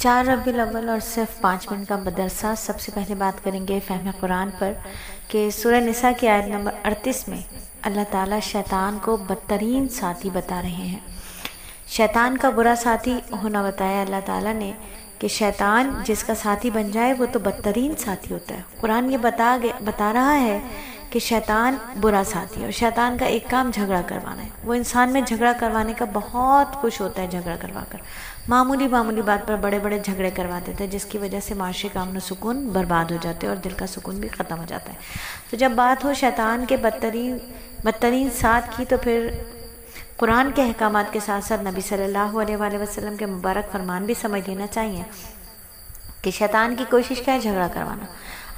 4 ربیع الاول اور صرف 5 منٹ کا مدرسہ۔ سب سے پہلے بات کریں گے فہم قرآن پر کہ سورہ نساء کی آیت نمبر 38 میں اللہ تعالیٰ شیطان کو بدترین ساتھی بتا رہے ہیں۔ شیطان کا برا ساتھی ہونا بتایا اللہ تعالیٰ نے کہ شیطان جس کا ساتھی بن جائے وہ تو بدترین ساتھی ہوتا ہے۔ قرآن یہ بتا رہا ہے کہ شیطان برا ساتھی ہے اور شیطان کا ایک کام جھگڑا کروانا ہے۔ وہ انسان میں جھگڑا کروانے کا بہت خوش ہوتا ہے، جھگڑا کروا کر معمولی بات پر بڑے بڑے جھگڑے کروا دیتے ہیں، جس کی وجہ سے معاشرے کا امن و سکون برباد ہو جاتے ہیں اور دل کا سکون بھی ختم ہو جاتا ہے۔ تو جب بات ہو شیطان کے بدترین ساتھ کی، تو پھر قرآن کے احکامات کے ساتھ ساتھ نبی صلی اللہ علیہ وآلہ وسلم کے مبارک فرمان بھی سمجھ لینا چاہیے کہ شیطان کی کوشش کیا ہے؟ جھگڑا کروانا۔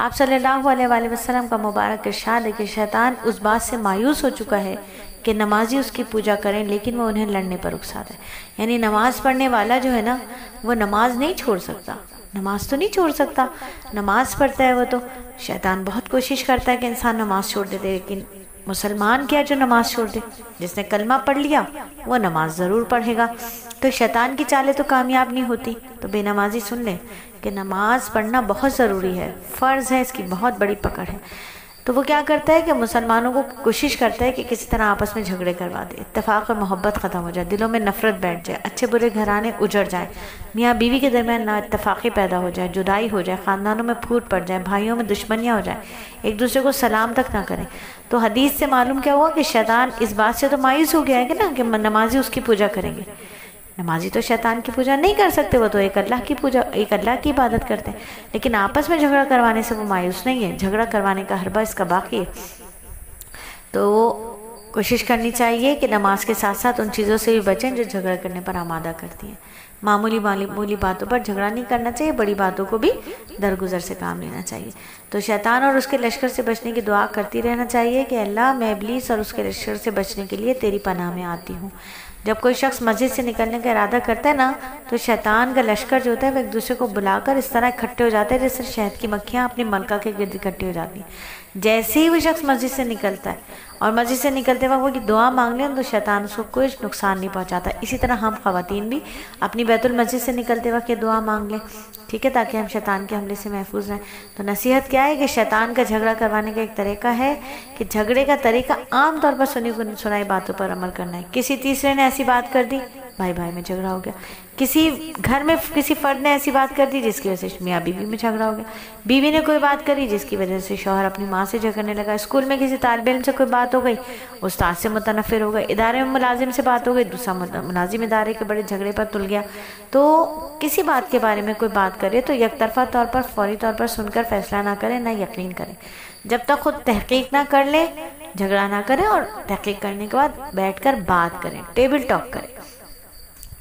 آپ صلی اللہ علیہ وآلہ وسلم کا مبارک ارشاد ہے کہ شیطان اس بات سے مایوس ہو چکا ہے کہ نمازی اس کی پوجا کریں، لیکن وہ انہیں لڑنے پر اکساتا ہے۔ یعنی نماز پڑھنے والا جو ہے نا، وہ نماز نہیں چھوڑ سکتا، نماز تو نہیں چھوڑ سکتا، نماز پڑھتا ہے وہ تو۔ شیطان بہت کوشش کرتا ہے کہ انسان نماز چھوڑ دے، لیکن مسلمان کیا جو نماز چھوڑ دے؟ جس نے کلمہ پڑھ لیا وہ نماز ضرور پڑھے گا۔ تو شیطان کی چالیں تو کامیاب نہیں ہوتی۔ تو بے نمازی سن لیں کہ نماز پڑھنا بہت ضروری ہے، فرض ہے، اس کی بہت بڑی پکڑ ہے۔ تو وہ کیا کرتا ہے کہ مسلمانوں کو کوشش کرتا ہے کہ کسی طرح آپس میں جھگڑے کروا دے، اتفاق اور محبت ختم ہو جائے، دلوں میں نفرت بیٹھ جائے، اچھے برے گھرانے اجڑ جائیں، میاں بیوی کے درمیان نا اتفاقی پیدا ہو جائے، جدائی ہو جائے، خاندانوں میں پھوٹ پڑ جائے، بھائیوں میں دشمنیاں ہو جائیں، ایک دوسرے کو سلام تک نہ کریں۔ تو حدیث سے معلوم کیا ہوا کہ شیطان اس بات سے تو مایوس ہو گیا ہے کہ نا کہ نمازی اس کی پوجا کریں گے۔ نمازی تو شیطان کی پوجا نہیں کر سکتے، وہ تو ایک اللہ کی عبادت کرتے ہیں، لیکن آپس میں جھگڑا کروانے سے وہ مایوس نہیں ہے۔ جھگڑا کروانے کا حربہ اس کا باقی ہے۔ تو کوشش کرنی چاہیے کہ نماز کے ساتھ ساتھ ان چیزوں سے بھی بچیں جو جھگڑا کرنے پر آمادہ کرتی ہیں۔ معمولی باتوں پر جھگڑا نہیں کرنا چاہیے، بڑی باتوں کو بھی درگزر سے کام لینا چاہیے۔ تو شیطان اور اس کے لشکر سے بچنے کی دعا کرتی رہنا چاہیے کہ اللہ، میں ابلیس اور اس کے لشکر سے بچنے کے لیے تیری پناہ میں آتی ہوں۔ جب کوئی شخص مسجد سے نکلنے کا ارادہ کرتا ہے نا، تو شیطان کا لشکر جو ہوتا ہے وہ ایک دوسرے کو بلا کر اس طرح اکٹھے ہو جاتے ہیں جیسے شہد کی مکھیاں اپنی ملکہ کے گرد اکٹھی ہو جاتی ہیں۔ جیسے ہی وہ شخص مسجد سے نکلتا ہے اور مسجد سے نکلتے وقت وہ کی دعا مانگ لیں تو شیطان اس کو کچھ نقصان نہیں پہنچاتا۔ اسی طرح ہم خواتین بھی اپنی بیت المسجد سے نکلتے وقت یہ دعا مانگ لیں، ٹھیک ہے، تاکہ ہم شیطان کے حملے سے محفوظ رہیں۔ تو نصیحت کیا ہے کہ شیطان کا جھگڑا کروانے کا ایک طریقہ ہے کہ جھگڑے کا طریقہ عام طور پر سنائی باتوں پر عمل کرنا ہے۔ کسی تیسرے نے ایسی بات کر دی، بھائی میں جھگڑا ہو گیا۔ کسی گھر میں کسی فرد نے ایسی بات کر دی جس کی وجہ سے میاں بیوی میں جھگڑا ہو گیا۔ بیوی نے کوئی بات کری جس کی وجہ سے شوہر اپنی ماں سے جھگڑنے لگا۔ اسکول میں کسی طالب علم سے کوئی بات ہو گئی، استاد سے متنفر ہو گئے۔ ادارے میں ملازم سے بات ہو گئی، دوسرا ملازم ادارے کے بڑے جھگڑے پر تل گیا۔ تو کسی بات کے بارے میں کوئی بات کرے تو یک طرفہ طور پر فوری طور پر سن کر فیصلہ نہ کریں، نہ یقین کریں۔ جب تک خود تحقیق نہ کر لیں، جھگڑا نہ کریں، اور تحقیق کرنے کے بعد بیٹھ کر بات کریں، ٹیبل ٹاک کریں،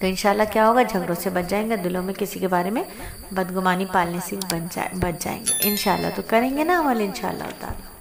تو انشاءاللہ کیا ہوگا؟ جھگڑوں سے بچ جائیں گے، دلوں میں کسی کے بارے میں بدگمانی پالنے سے بچ جائیں گے انشاءاللہ۔ تو کریں گے نا عمل انشاءاللہ تعالی۔